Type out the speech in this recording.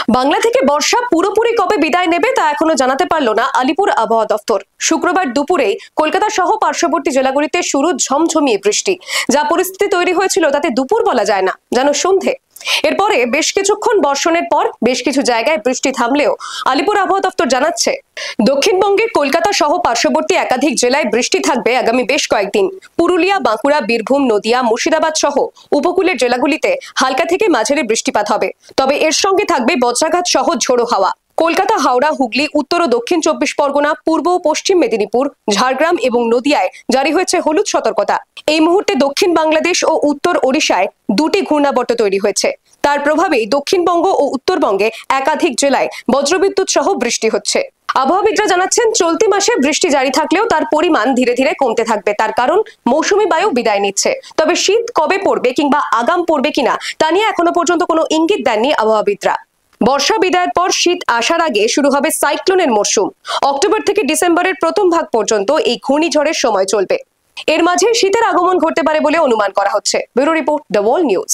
বাংলা থেকে বর্ষা পুরোপুরি কবে বিদায় নেবে তা এখনো জানাতে পারল না আলিপুর আবহাওয়া দফতর। শুক্রবার দুপুরেই কলকাতা সহ পার্শ্ববর্তী জেলাগুলিতে শুরু ঝমঝমিয়ে বৃষ্টি। যা পরিস্থিতি তৈরি হয়েছিল তাতে দুপুর বলা যায় না, যেন সন্ধে। এরপরে বেশ কিছুক্ষণ বর্ষণের পর বেশ কিছু জায়গায় বৃষ্টি থামলেও আলিপুর আবহাওয়া দফতর জানাচ্ছে, দক্ষিণবঙ্গের কলকাতা সহ পার্শ্ববর্তী একাধিক জেলায় বৃষ্টি থাকবে আগামী বেশ কয়েকদিন। পুরুলিয়া, বাঁকুড়া, বীরভূম, নদিয়া, মুর্শিদাবাদ সহ উপকূলের জেলাগুলিতে হালকা থেকে মাঝারি বৃষ্টিপাত হবে। তবে এর সঙ্গে থাকবে বজ্রাঘাত সহ ঝোড়ো হাওয়া। কলকাতা, হাওড়া, হুগলি, উত্তর ও দক্ষিণ 24 পরগনা, পূর্ব ও পশ্চিম মেদিনীপুর, ঝাড়গ্রাম এবং নদিয়ায় জারি হয়েছে হলুদ সতর্কতা। এই মুহূর্তে দক্ষিণ বাংলাদেশ ও উত্তর ওড়িশায় দুটি ঘূর্ণাবর্ত তৈরি হয়েছে। তার প্রভাবেই দক্ষিণবঙ্গ ও উত্তরবঙ্গে একাধিক জেলায় বজ্রবিদ্যুৎ সহ বৃষ্টি হচ্ছে। আবহাওয়াবিদরা জানাচ্ছেন, চলতি মাসে বৃষ্টি জারি থাকলেও তার পরিমাণ ধীরে ধীরে কমতে থাকবে। তার কারণ মৌসুমী বায়ু বিদায় নিচ্ছে। তবে শীত কবে পড়বে কিংবা আগাম পড়বে কিনা তা নিয়ে এখনো পর্যন্ত কোনো ইঙ্গিত দেননি আবহাওয়াবিদরা। বর্ষা বিদায়ের পর শীত আসার আগে শুরু হবে সাইক্লোনের মরশুম। অক্টোবর থেকে ডিসেম্বরের প্রথম ভাগ পর্যন্ত এই ঘূর্ণিঝড়ের সময় চলবে। এর মাঝে শীতের আগমন ঘটতে পারে বলে অনুমান করা হচ্ছে। Bureau report, the world news.